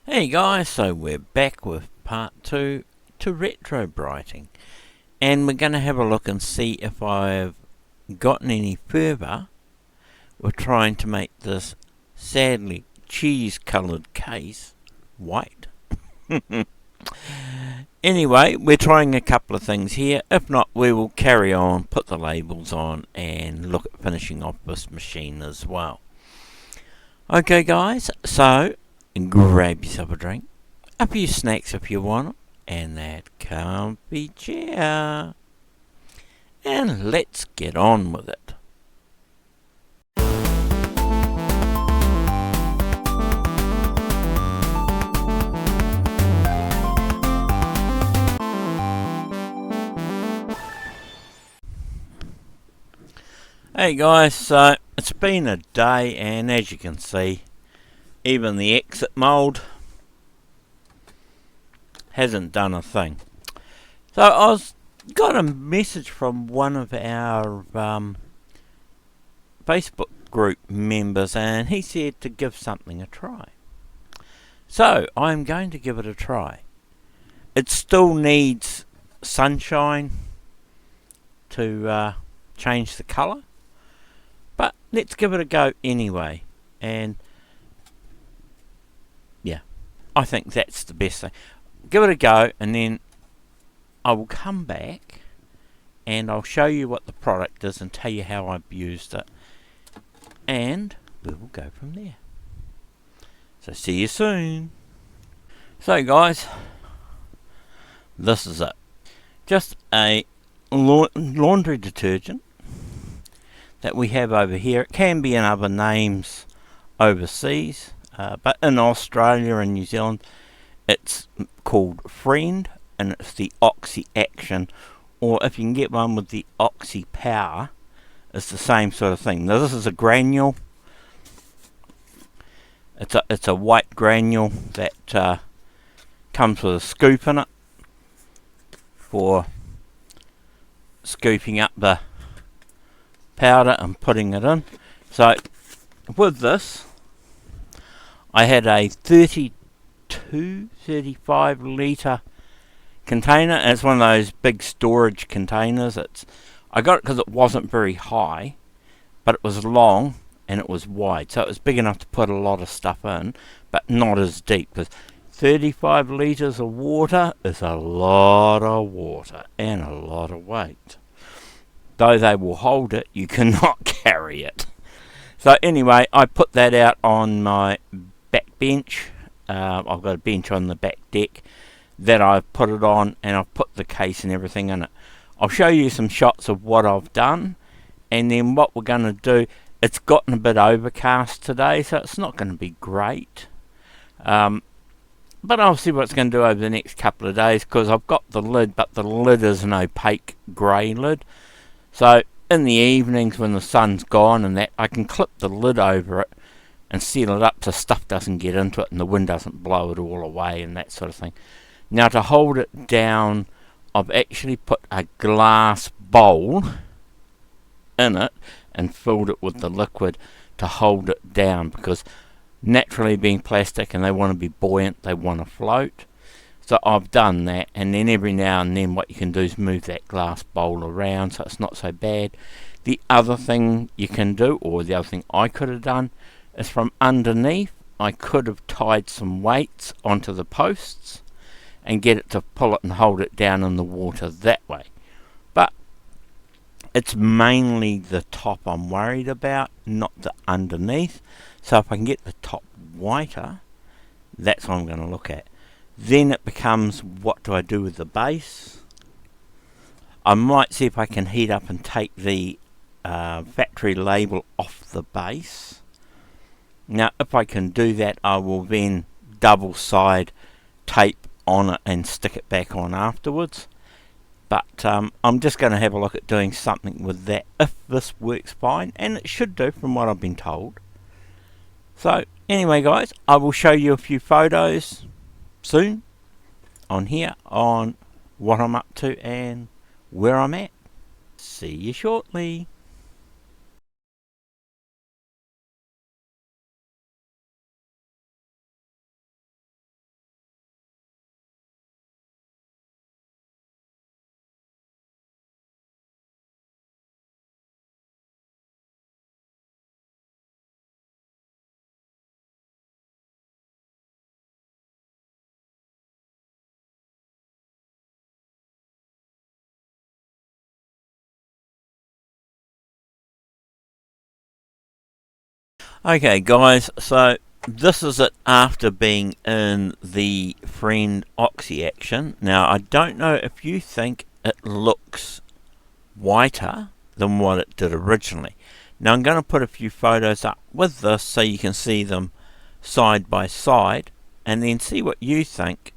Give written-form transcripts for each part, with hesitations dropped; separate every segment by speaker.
Speaker 1: Hey guys, so we're back with part 2 to retrobriting, and we're going to have a look and see if I've gotten any further with trying to make this sadly cheese coloured case white. Anyway, we're trying a couple of things here. If not, we will carry on, put the labels on and look at finishing off this machine as well. Okay guys, so grab yourself a drink, a few snacks if you want them, and that comfy chair, and let's get on with it. Hey guys, so it's been a day, and as you can see, even the exit mould hasn't done a thing. So I got a message from one of our Facebook group members, and he said to give something a try. So I'm going to give it a try. It still needs sunshine to change the colour, but let's give it a go anyway. And yeah, I think that's the best thing. Give it a go, and then I will come back and I'll show you what the product is and tell you how I've used it, and we will go from there. So see you soon. So guys, this is it. Just a laundry detergent that we have over here. It can be in other names overseas, but in Australia and New Zealand it's called Friend, and it's the Oxy Action, or if you can get one with the Oxy Power, it's the same sort of thing. Now this is a granule. It's a white granule that comes with a scoop in it for scooping up the powder and putting it in. So with this, I had a 35 litre container, and it's one of those big storage containers. I got it because it wasn't very high, but it was long and it was wide, so it was big enough to put a lot of stuff in, but not as deep, because 35 litres of water is a lot of water and a lot of weight. Though they will hold it, you cannot carry it. So anyway, I put that out on my back bench. I've got a bench on the back deck that I've put it on, and I've put the case and everything in it. I'll show you some shots of what I've done, and then what we're going to do. It's gotten a bit overcast today, so it's not going to be great, but I'll see what it's going to do over the next couple of days, because I've got the lid, but the lid is an opaque grey lid. So in the evenings when the sun's gone and that, I can clip the lid over it and seal it up so stuff doesn't get into it and the wind doesn't blow it all away and that sort of thing. Now to hold it down, I've actually put a glass bowl in it and filled it with the liquid to hold it down, because naturally being plastic and they want to be buoyant, they want to float. So I've done that, and then every now and then what you can do is move that glass bowl around so it's not so bad. The other thing you can do, or the other thing I could have done, is from underneath I could have tied some weights onto the posts and get it to pull it and hold it down in the water that way. But it's mainly the top I'm worried about, not the underneath. So if I can get the top whiter, that's what I'm going to look at. Then it becomes, what do I do with the base? I might see if I can heat up and take the factory label off the base. Now if I can do that, I will then double side tape on it and stick it back on afterwards. But I'm just going to have a look at doing something with that if this works fine, and it should do from what I've been told. So anyway guys, I will show you a few photos soon on here on what I'm up to and where I'm at. See you shortly. Okay guys, so this is it after being in the friend Oxy action. Now I don't know if you think it looks whiter than what it did originally. Now I'm going to put a few photos up with this so you can see them side by side and then see what you think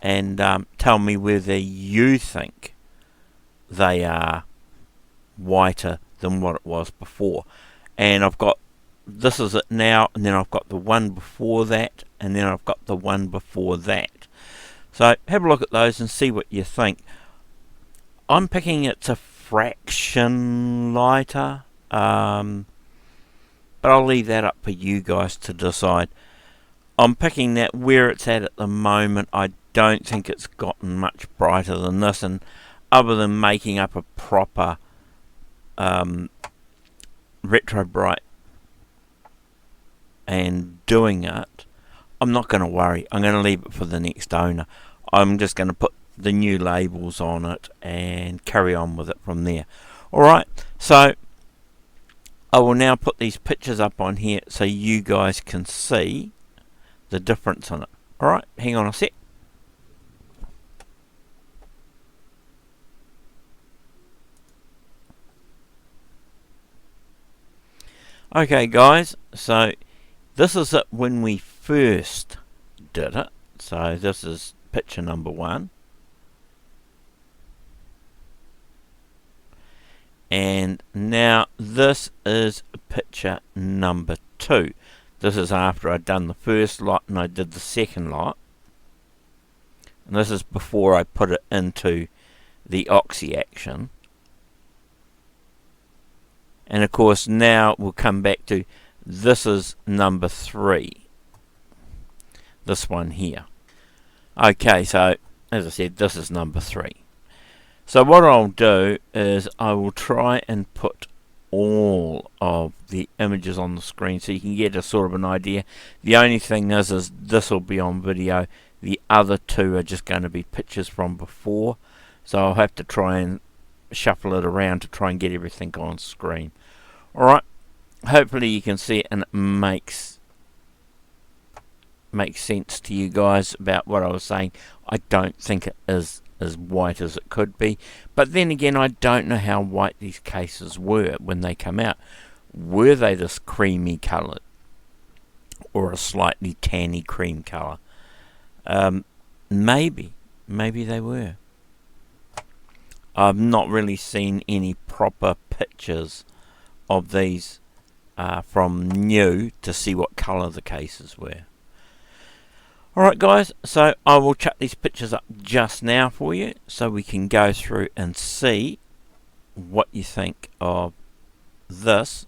Speaker 1: and tell me whether you think they are whiter than what it was before. And I've got, this is it now, and then I've got the one before that, and then I've got the one before that. So have a look at those and see what you think. I'm picking it's a fraction lighter, but I'll leave that up for you guys to decide. I'm picking that where it's at the moment. I don't think it's gotten much brighter than this, and other than making up a proper Retrobrite and doing it, I'm not going to worry. I'm going to leave it for the next owner. I'm just going to put the new labels on it and carry on with it from there. Alright, so I will now put these pictures up on here so you guys can see the difference in it. Alright, hang on a sec. Okay guys, so this is it when we first did it. So this is picture number 1. And now this is picture number 2. This is after I'd done the first lot and I did the second lot. And this is before I put it into the Oxy action. And of course now we'll come back to, this is number 3. This one here. Okay, so as I said, this is number 3. So what I'll do is I will try and put all of the images on the screen so you can get a sort of an idea. The only thing is this will be on video. The other 2 are just going to be pictures from before. So I'll have to try and shuffle it around to try and get everything on screen. Alright, hopefully you can see it and it makes sense to you guys about what I was saying. I don't think it is as white as it could be, but then again I don't know how white these cases were when they come out. Were they this creamy coloured or a slightly tanny cream colour? Maybe they were. I've not really seen any proper pictures of these from new to see what colour the cases were. Alright guys, so I will chuck these pictures up just now for you so we can go through and see what you think of this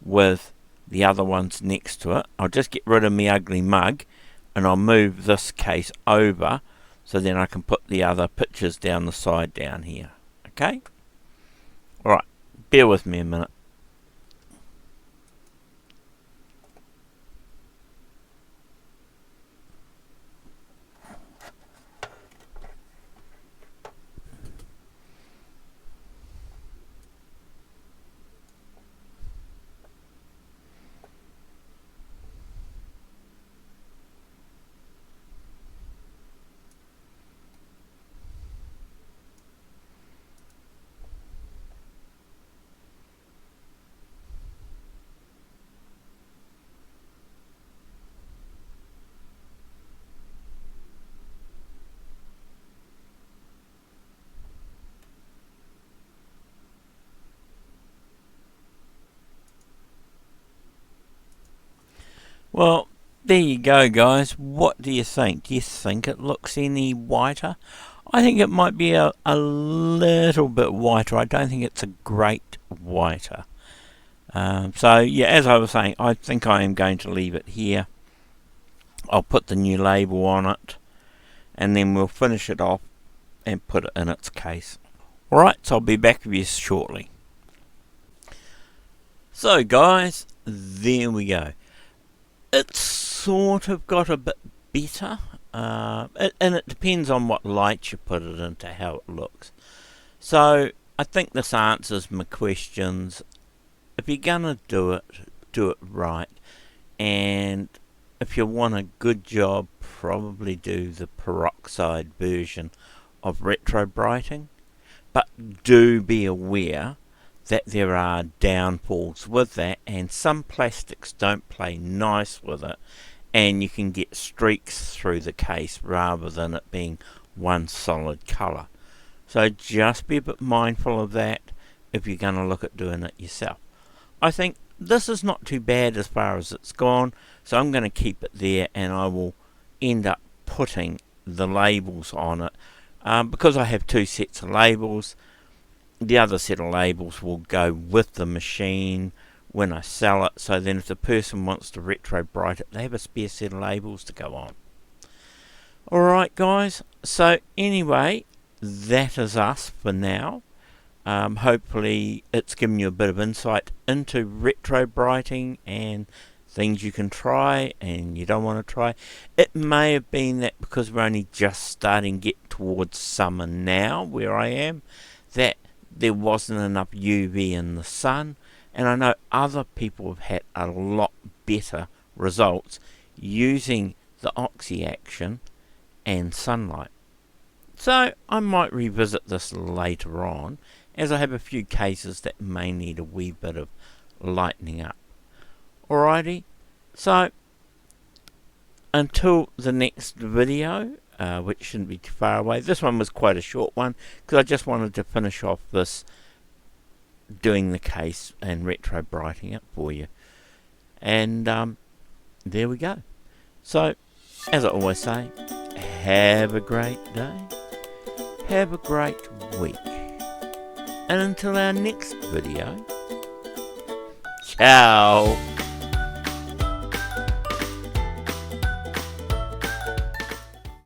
Speaker 1: with the other ones next to it. I'll just get rid of my ugly mug and I'll move this case over so then I can put the other pictures down the side down here. Okay? Alright, bear with me a minute. Well, there you go guys. What do you think? Do you think it looks any whiter? I think it might be a little bit whiter. I don't think it's a great whiter. So yeah, as I was saying, I think I am going to leave it here. I'll put the new label on it and then we'll finish it off and put it in its case. Alright, so I'll be back with you shortly. So guys, there we go. It's sort of got a bit better, and it depends on what light you put it into how it looks. So I think this answers my questions. If you're gonna do it right. And if you want a good job, probably do the peroxide version of retrobriting. But do be aware that there are downfalls with that, and some plastics don't play nice with it, and you can get streaks through the case rather than it being one solid colour. So just be a bit mindful of that if you're going to look at doing it yourself. I think this is not too bad as far as it's gone, so I'm going to keep it there, and I will end up putting the labels on it. Because I have two sets of labels, the other set of labels will go with the machine when I sell it, so then if the person wants to retrobrite it, they have a spare set of labels to go on. Alright guys, so anyway, that is us for now. Hopefully it's given you a bit of insight into retrobriting and things you can try and you don't want to try. It may have been that because we're only just starting to get towards summer now where I am, that there wasn't enough UV in the sun, and I know other people have had a lot better results using the oxy action and sunlight. So I might revisit this later on, as I have a few cases that may need a wee bit of lightening up. Alrighty, so until the next video, which shouldn't be too far away. This one was quite a short one because I just wanted to finish off this doing the case and retrobriting it for you. And there we go. So, as I always say, have a great day, have a great week, and until our next video, ciao!